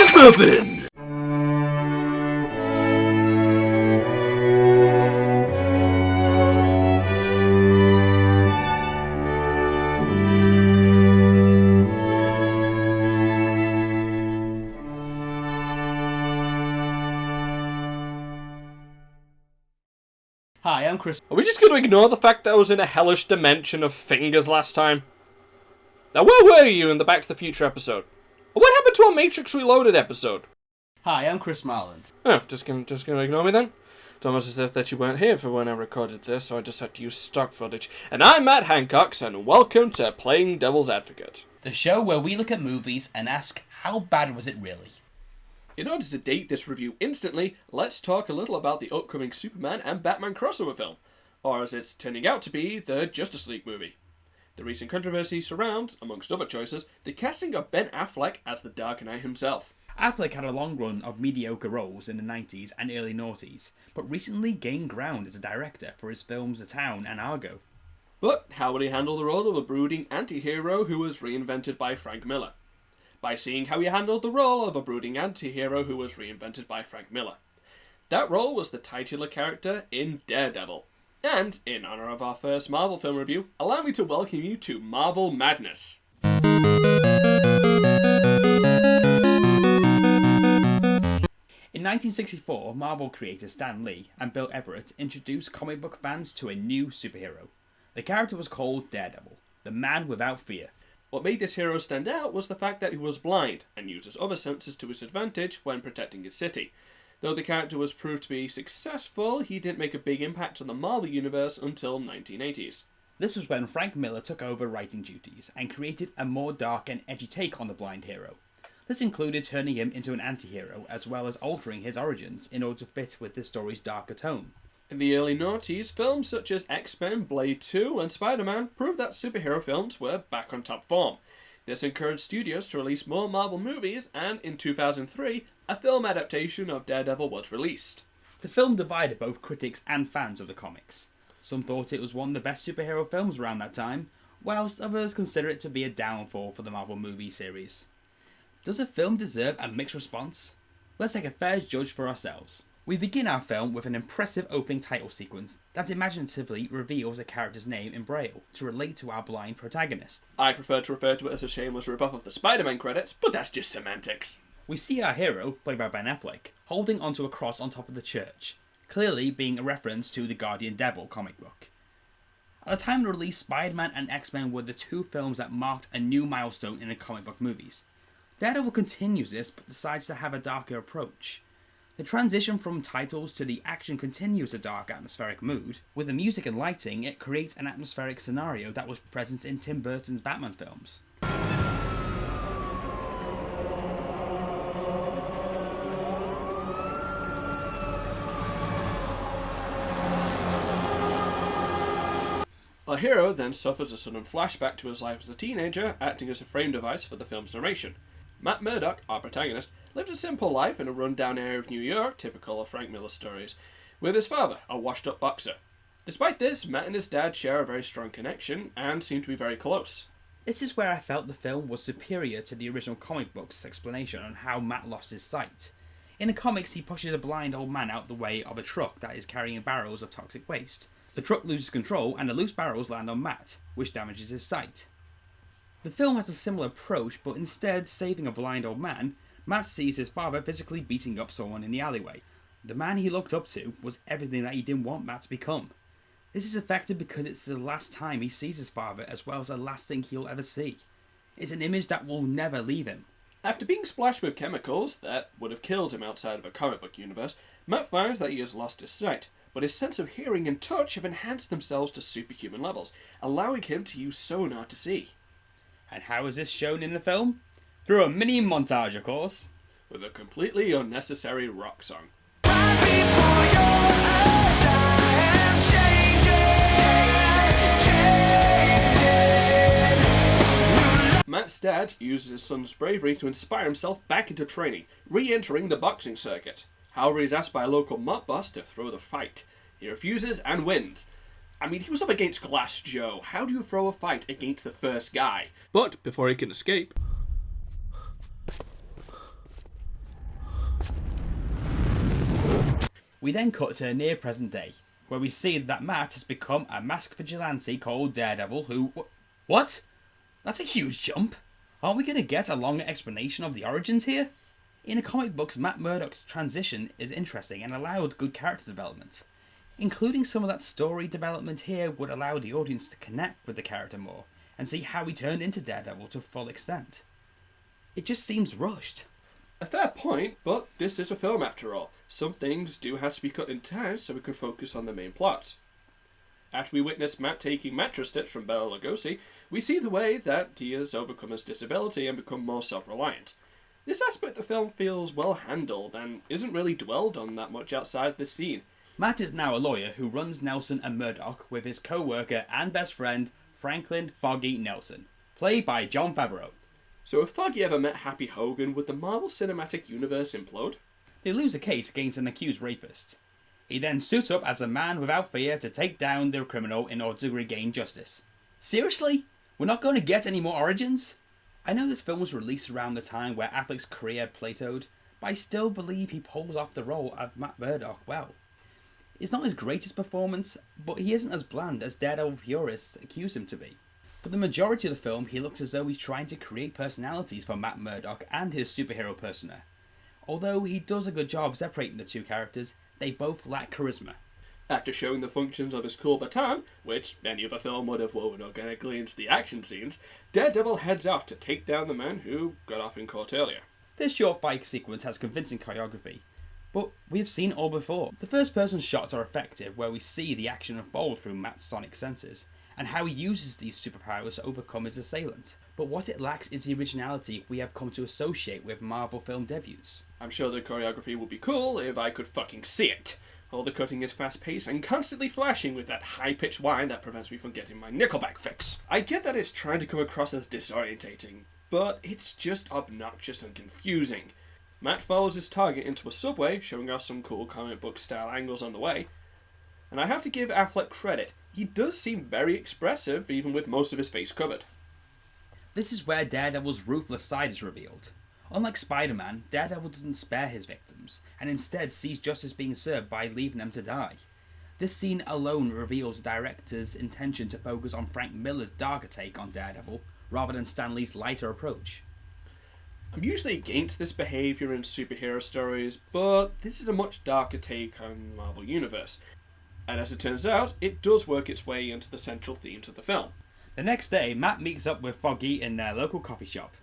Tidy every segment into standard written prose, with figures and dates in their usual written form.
is moving! Hi, I'm Chris. Are we just going to ignore the fact that I was in a hellish dimension of fingers last time? Now, where were you in the Back to the Future episode? What happened to our Matrix Reloaded episode? Hi, I'm Chris Marland. Oh, just gonna ignore me then? It's almost as if that you weren't here for when I recorded this, so I just had to use stock footage. And I'm Matt Hancock, and welcome to Playing Devil's Advocate. The show where we look at movies and ask, how bad was it really? In order to date this review instantly, let's talk a little about the upcoming Superman and Batman crossover film, or as it's turning out to be, the Justice League movie. The recent controversy surrounds, amongst other choices, the casting of Ben Affleck as the Dark Knight himself. Affleck had a long run of mediocre roles in the 90s and early noughties, but recently gained ground as a director for his films The Town and Argo. But how will he handle the role of a brooding anti-hero who was reinvented by Frank Miller? By seeing how he handled the role of a brooding anti-hero who was reinvented by Frank Miller. That role was the titular character in Daredevil. And, in honour of our first Marvel film review, allow me to welcome you to Marvel Madness. In 1964, Marvel creators Stan Lee and Bill Everett introduced comic book fans to a new superhero. The character was called Daredevil, the man without fear. What made this hero stand out was the fact that he was blind and used his other senses to his advantage when protecting his city. Though the character was proved to be successful, he didn't make a big impact on the Marvel Universe until 1980s. This was when Frank Miller took over writing duties and created a more dark and edgy take on the blind hero. This included turning him into an anti-hero as well as altering his origins in order to fit with the story's darker tone. In the early noughties, films such as X-Men, Blade 2 and Spiderman proved that superhero films were back on top form. This encouraged studios to release more Marvel movies, and in 2003, a film adaptation of Daredevil was released. The film divided both critics and fans of the comics. Some thought it was one of the best superhero films around that time, whilst others consider it to be a downfall for the Marvel movie series. Does a film deserve a mixed response? Let's take a fair judge for ourselves. We begin our film with an impressive opening title sequence that imaginatively reveals a character's name in Braille to relate to our blind protagonist. I prefer to refer to it as a shameless ripoff of the Spider-Man credits, but that's just semantics. We see our hero, played by Ben Affleck, holding onto a cross on top of the church, clearly being a reference to the Guardian Devil comic book. At the time of release, Spiderman and X-Men were the two films that marked a new milestone in the comic book movies. Daredevil continues this, but decides to have a darker approach. The transition from titles to the action continues a dark atmospheric mood. With the music and lighting, it creates an atmospheric scenario that was present in Tim Burton's Batman films. Our hero then suffers a sudden flashback to his life as a teenager, acting as a frame device for the film's narration. Matt Murdock, our protagonist, lived a simple life in a run-down area of New York, typical of Frank Miller stories, with his father, a washed-up boxer. Despite this, Matt and his dad share a very strong connection, and seem to be very close. This is where I felt the film was superior to the original comic book's explanation on how Matt lost his sight. In the comics, he pushes a blind old man out the way of a truck that is carrying barrels of toxic waste. The truck loses control, and the loose barrels land on Matt, which damages his sight. The film has a similar approach, but instead saving a blind old man, Matt sees his father physically beating up someone in the alleyway. The man he looked up to was everything that he didn't want Matt to become. This is effective because it's the last time he sees his father as well as the last thing he'll ever see. It's an image that will never leave him. After being splashed with chemicals that would have killed him outside of a comic book universe, Matt finds that he has lost his sight, but his sense of hearing and touch have enhanced themselves to superhuman levels, allowing him to use sonar to see. And how is this shown in the film? Through a mini montage, of course. With a completely unnecessary rock song. Matt's dad uses his son's bravery to inspire himself back into training, re-entering the boxing circuit. However, he's asked by a local mob boss to throw the fight. He refuses and wins. I mean, he was up against Glass Joe. How do you throw a fight against the first guy? But before he can escape, We then cut to near present day, where we see that Matt has become a masked vigilante called Daredevil who... What? That's a huge jump. Aren't we going to get a longer explanation of the origins here? In the comic books, Matt Murdock's transition is interesting and allowed good character development. Including some of that story development here would allow the audience to connect with the character more and see how he turned into Daredevil to full extent. It just seems rushed. A fair point, but this is a film after all. Some things do have to be cut in time so we can focus on the main plot. After we witness Matt taking mattress tips from Bela Lugosi, we see the way that he has overcome his disability and become more self-reliant. This aspect of the film feels well handled and isn't really dwelled on that much outside this scene. Matt is now a lawyer who runs Nelson and Murdock with his co-worker and best friend, Franklin Foggy Nelson, played by Jon Favreau. So if Foggy ever met Happy Hogan, would the Marvel Cinematic Universe implode? They lose a case against an accused rapist. He then suits up as a man without fear to take down the criminal in order to regain justice. Seriously? We're not going to get any more origins? I know this film was released around the time where Affleck's career plateaued, but I still believe he pulls off the role of Matt Murdock well. It's not his greatest performance, but he isn't as bland as Daredevil purists accuse him to be. For the majority of the film, he looks as though he's trying to create personalities for Matt Murdock and his superhero persona. Although he does a good job separating the two characters, they both lack charisma. After showing the functions of his cool baton, which any other film would have woven organically into the action scenes, Daredevil heads out to take down the man who got off in court earlier. This short fight sequence has convincing choreography, but we've seen it all before. The first person shots are effective, where we see the action unfold through Matt's sonic senses, and how he uses these superpowers to overcome his assailant. But what it lacks is the originality we have come to associate with Marvel film debuts. I'm sure the choreography would be cool if I could fucking see it. All the cutting is fast-paced and constantly flashing with that high-pitched whine that prevents me from getting my Nickelback fix. I get that it's trying to come across as disorientating, but it's just obnoxious and confusing. Matt follows his target into a subway, showing us some cool comic book style angles on the way. And I have to give Affleck credit, he does seem very expressive even with most of his face covered. This is where Daredevil's ruthless side is revealed. Unlike Spider-Man, Daredevil doesn't spare his victims, and instead sees justice being served by leaving them to die. This scene alone reveals the director's intention to focus on Frank Miller's darker take on Daredevil, rather than Stan Lee's lighter approach. I'm usually against this behaviour in superhero stories, but this is a much darker take on the Marvel Universe. And as it turns out, it does work its way into the central themes of the film. The next day, Matt meets up with Foggy in their local coffee shop.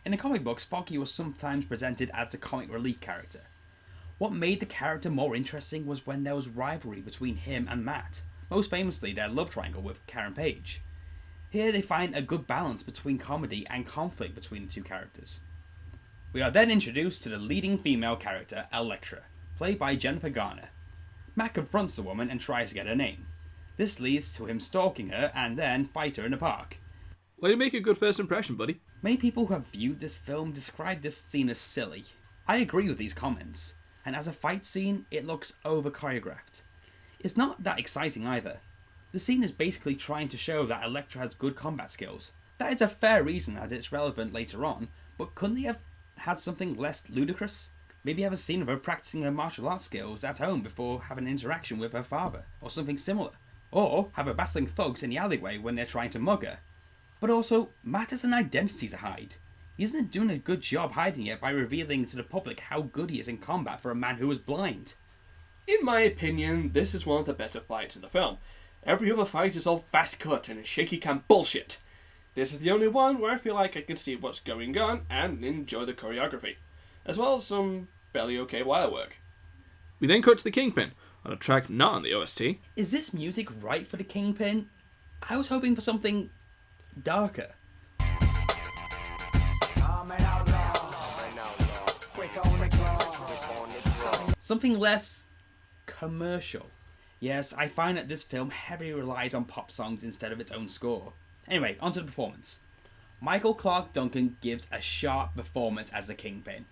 In the comic books, Foggy was sometimes presented as the comic relief character. What made the character more interesting was when there was rivalry between him and Matt, most famously their love triangle with Karen Page. Here they find a good balance between comedy and conflict between the two characters. We are then introduced to the leading female character, Elektra, played by Jennifer Garner. Matt confronts the woman and tries to get her name. This leads to him stalking her and then fight her in the park. Way to make a good first impression, buddy. Many people who have viewed this film describe this scene as silly. I agree with these comments, and as a fight scene, it looks over-choreographed. It's not that exciting either. The scene is basically trying to show that Elektra has good combat skills. That is a fair reason as it's relevant later on, but couldn't they have had something less ludicrous? Maybe have a scene of her practicing her martial arts skills at home before having an interaction with her father, or something similar. Or have her battling thugs in the alleyway when they're trying to mug her. But also, Matt has an identity to hide. He isn't doing a good job hiding it by revealing to the public how good he is in combat for a man who is blind. In my opinion, this is one of the better fights in the film. Every other fight is all fast cut and shaky cam bullshit. This is the only one where I feel like I can see what's going on and enjoy the choreography, as well as some fairly okay wire work. We then cut to the Kingpin, on a track not on the OST. Is this music right for the Kingpin? I was hoping for something darker. Something less commercial. Yes, I find that this film heavily relies on pop songs instead of its own score. Anyway, onto the performance. Michael Clarke Duncan gives a sharp performance as the Kingpin.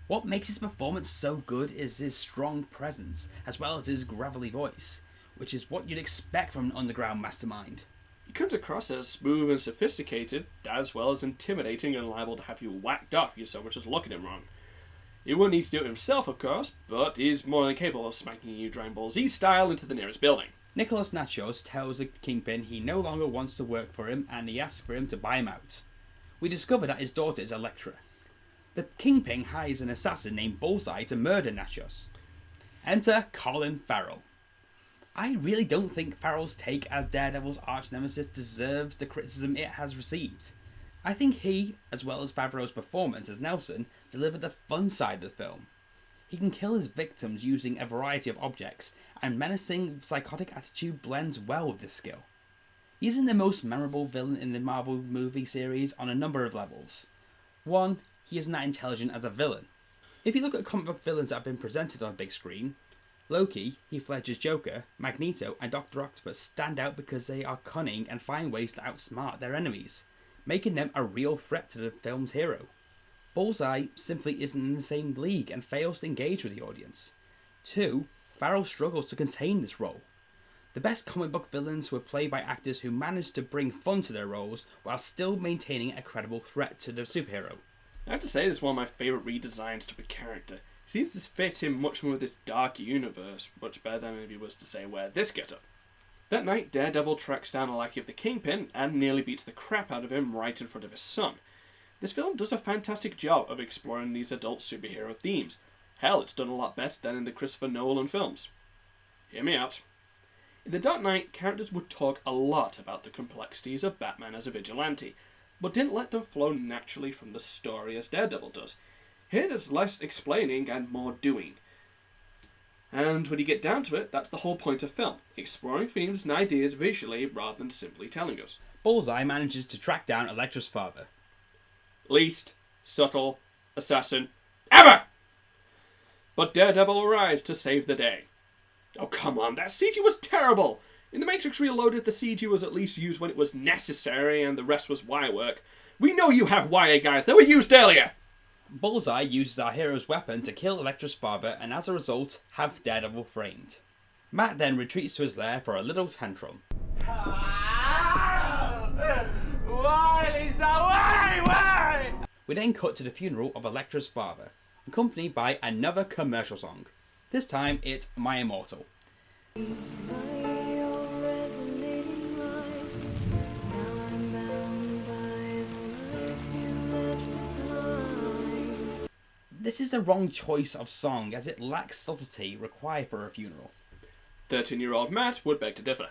What makes his performance so good is his strong presence, as well as his gravelly voice, which is what you'd expect from an underground mastermind. He comes across as smooth and sophisticated, as well as intimidating and liable to have you whacked off you so much as look at him wrong. He wouldn't need to do it himself, of course, but he's more than capable of smacking you Dragon Ball Z style into the nearest building. Nicholas Nachos tells the Kingpin he no longer wants to work for him and he asks for him to buy him out. We discover that his daughter is Elektra. The Kingpin hires an assassin named Bullseye to murder Nachos. Enter Colin Farrell. I really don't think Farrell's take as Daredevil's arch-nemesis deserves the criticism it has received. I think he, as well as Favreau's performance as Nelson, delivered the fun side of the film. He can kill his victims using a variety of objects, and menacing, psychotic attitude blends well with this skill. He isn't the most memorable villain in the Marvel movie series on a number of levels. 1, he isn't that intelligent as a villain. If you look at comic book villains that have been presented on a big screen, Loki, Heath Ledger's Joker, Magneto and Dr. Octopus stand out because they are cunning and find ways to outsmart their enemies, making them a real threat to the film's hero. Bullseye simply isn't in the same league and fails to engage with the audience. 2, Farrell struggles to contain this role. The best comic book villains were played by actors who managed to bring fun to their roles while still maintaining a credible threat to the superhero. I have to say this is one of my favourite redesigns to a character. It seems to fit in much more with this dark universe, much better than if he was to say wear this getup. That night, Daredevil tracks down a lackey of the Kingpin and nearly beats the crap out of him right in front of his son. This film does a fantastic job of exploring these adult superhero themes. Hell, it's done a lot better than in the Christopher Nolan films. Hear me out. In The Dark Knight, characters would talk a lot about the complexities of Batman as a vigilante, but didn't let them flow naturally from the story as Daredevil does. Here there's less explaining and more doing. And when you get down to it, that's the whole point of film, exploring themes and ideas visually rather than simply telling us. Bullseye manages to track down Elektra's father. Least subtle assassin ever! But Daredevil arrives to save the day. Oh come on, that CG was terrible! In The Matrix Reloaded, the CG was at least used when it was necessary and the rest was wire work. We know you have wire guys, they were used earlier! Bullseye uses our hero's weapon to kill Elektra's father and as a result, have Daredevil framed. Matt then retreats to his lair for a little tantrum. Why, Lisa? Why? We then cut to the funeral of Elektra's father, accompanied by another commercial song. This time it's My Immortal. This is the wrong choice of song as it lacks subtlety required for a funeral. 13-year-old Matt would beg to differ.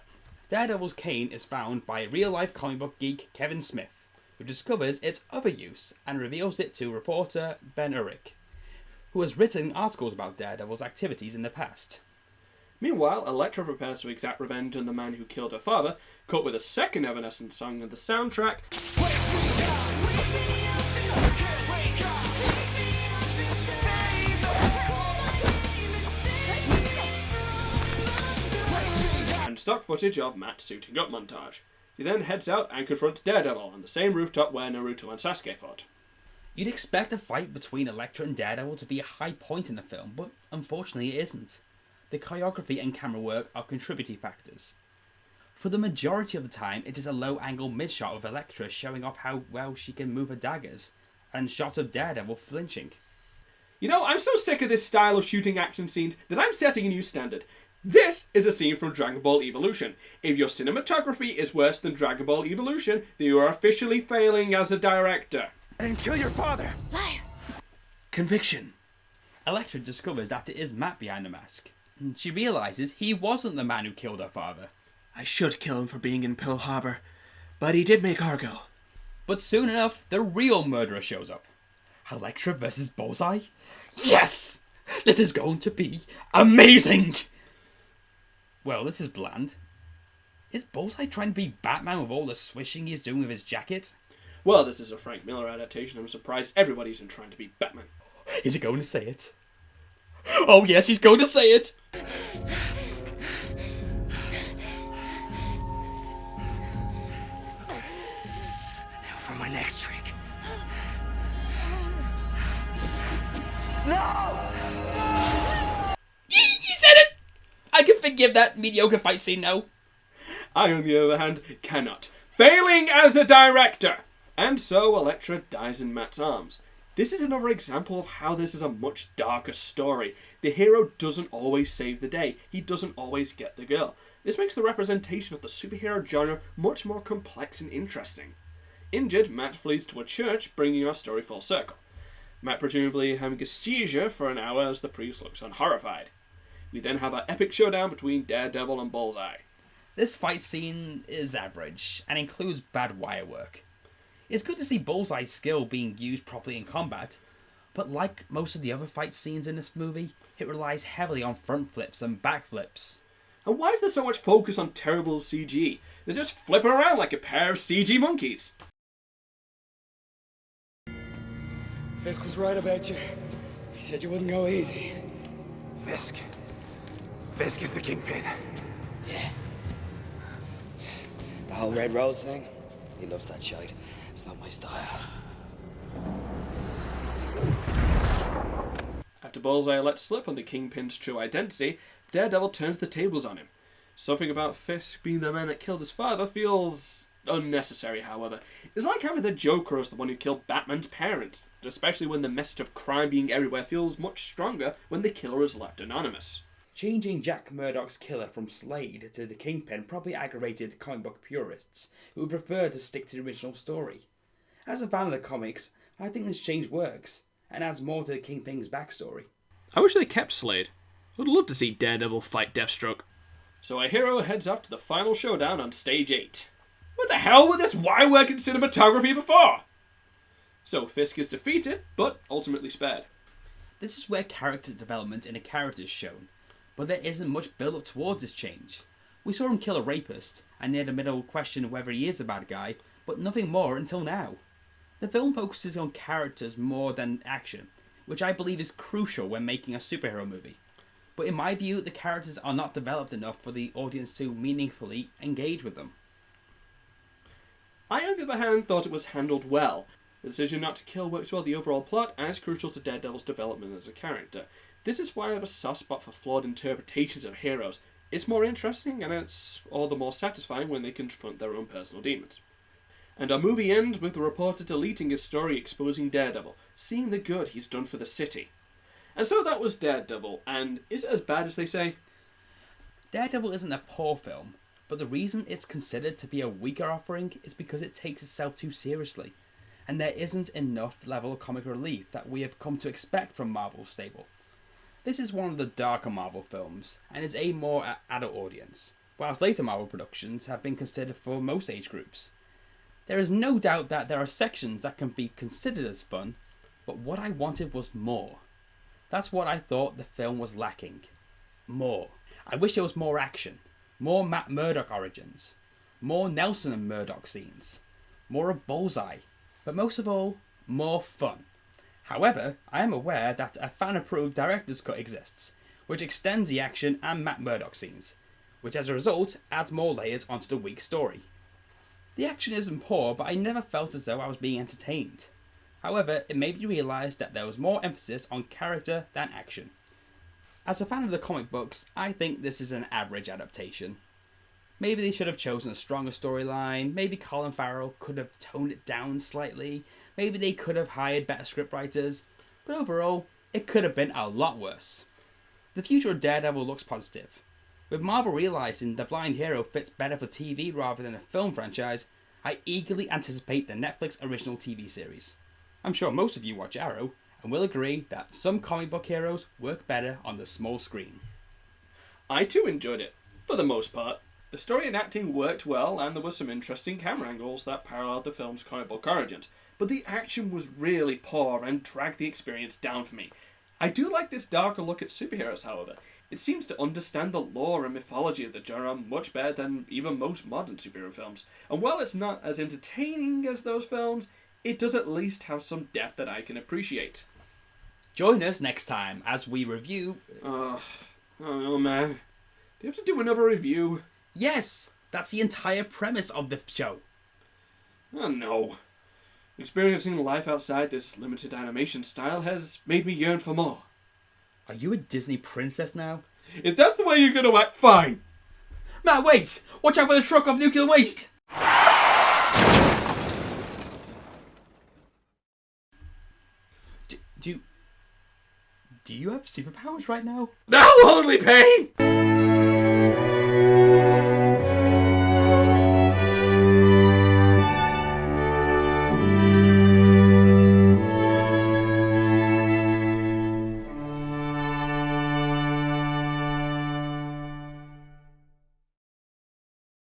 Daredevil's cane is found by real-life comic book geek Kevin Smith, who discovers its other use and reveals it to reporter Ben Urich, who has written articles about Daredevil's activities in the past. Meanwhile, Elektra prepares to exact revenge on the man who killed her father, cut with a second Evanescence song in the soundtrack. And stock footage of Matt's suiting up montage. He then heads out and confronts Daredevil on the same rooftop where Naruto and Sasuke fought. You'd expect a fight between Elektra and Daredevil to be a high point in the film, but unfortunately it isn't. The choreography and camera work are contributing factors. For the majority of the time, it is a low-angle mid-shot of Elektra showing off how well she can move her daggers, and shots of Daredevil flinching. You know, I'm so sick of this style of shooting action scenes that I'm setting a new standard. This is a scene from Dragon Ball Evolution. If your cinematography is worse than Dragon Ball Evolution, then you are officially failing as a director. I didn't kill your father. Liar. Conviction. Elektra discovers that it is Matt behind the mask. She realises he wasn't the man who killed her father. I should kill him for being in Pearl Harbor, but he did make Argo. But soon enough, the real murderer shows up. Elektra versus Bullseye? Yes! This is going to be amazing! Well, this is bland. Is Bullseye trying to be Batman with all the swishing he's doing with his jacket? Well, this is a Frank Miller adaptation. I'm surprised everybody isn't trying to be Batman. Is he going to say it? Oh yes, he's going to say it! Now for my next trick. No! He said it! I can forgive that mediocre fight scene now. I, on the other hand, cannot. Failing as a director! And so Elektra dies in Matt's arms. This is another example of how this is a much darker story. The hero doesn't always save the day. He doesn't always get the girl. This makes the representation of the superhero genre much more complex and interesting. Injured, Matt flees to a church, bringing our story full circle. Matt presumably having a seizure for an hour as the priest looks on horrified. We then have our epic showdown between Daredevil and Bullseye. This fight scene is average, and includes bad wire work. It's good to see Bullseye's skill being used properly in combat, but like most of the other fight scenes in this movie, it relies heavily on front flips and back flips. And why is there so much focus on terrible CG? They're just flipping around like a pair of CG monkeys. Fisk was right about you. He said you wouldn't go easy. Fisk. Fisk is the kingpin. Yeah. The whole Red Rose thing? He loves that shite. It's not my style. After Bullseye lets slip on the Kingpin's true identity, Daredevil turns the tables on him. Something about Fisk being the man that killed his father feels unnecessary, however. It's like having the Joker as the one who killed Batman's parents, especially when the message of crime being everywhere feels much stronger when the killer is left anonymous. Changing Jack Murdoch's killer from Slade to the Kingpin probably aggravated comic book purists, who would prefer to stick to the original story. As a fan of the comics, I think this change works, and adds more to the Kingpin's backstory. I wish they kept Slade. I'd love to see Daredevil fight Deathstroke. So our hero heads off to the final showdown on Stage 8. What the hell was this wire-work in cinematography before? So Fisk is defeated, but ultimately spared. This is where character development in a character is shown, but there isn't much build-up towards this change. We saw him kill a rapist, and near the middle question whether he is a bad guy, but nothing more until now. The film focuses on characters more than action, which I believe is crucial when making a superhero movie. But in my view, the characters are not developed enough for the audience to meaningfully engage with them. I, on the other hand, thought it was handled well. The decision not to kill works well the overall plot and is crucial to Daredevil's development as a character. This is why I have a soft spot for flawed interpretations of heroes. It's more interesting, and it's all the more satisfying when they confront their own personal demons. And our movie ends with the reporter deleting his story exposing Daredevil, seeing the good he's done for the city. And so that was Daredevil, and is it as bad as they say? Daredevil isn't a poor film, but the reason it's considered to be a weaker offering is because it takes itself too seriously, and there isn't enough level of comic relief that we have come to expect from Marvel's stable. This is one of the darker Marvel films, and is aimed more at adult audience, whilst later Marvel productions have been considered for most age groups. There is no doubt that there are sections that can be considered as fun, but what I wanted was more. That's what I thought the film was lacking. More. I wish there was more action, more Matt Murdock origins, more Nelson and Murdock scenes, more of Bullseye, but most of all, more fun. However, I am aware that a fan-approved director's cut exists, which extends the action and Matt Murdock scenes, which as a result adds more layers onto the weak story. The action isn't poor, but I never felt as though I was being entertained. However, it made me realise that there was more emphasis on character than action. As a fan of the comic books, I think this is an average adaptation. Maybe they should have chosen a stronger storyline, maybe Colin Farrell could have toned it down slightly, maybe they could have hired better scriptwriters, but overall, it could have been a lot worse. The future of Daredevil looks positive. With Marvel realising the blind hero fits better for TV rather than a film franchise, I eagerly anticipate the Netflix original TV series. I'm sure most of you watch Arrow, and will agree that some comic book heroes work better on the small screen. I too enjoyed it, for the most part. The story and acting worked well, and there were some interesting camera angles that paralleled the film's comic book origins, but the action was really poor and dragged the experience down for me. I do like this darker look at superheroes, however. It seems to understand the lore and mythology of the genre much better than even most modern superhero films, and while it's not as entertaining as those films, it does at least have some depth that I can appreciate. Join us next time as we review... Oh man. Do you have to do another review? Yes! That's the entire premise of the show. Oh no. Experiencing life outside this limited animation style has made me yearn for more. Are you a Disney princess now? If that's the way you're going to act, fine. Matt, wait! Watch out for the truck of nuclear waste! Do you have superpowers right now? No, only pain!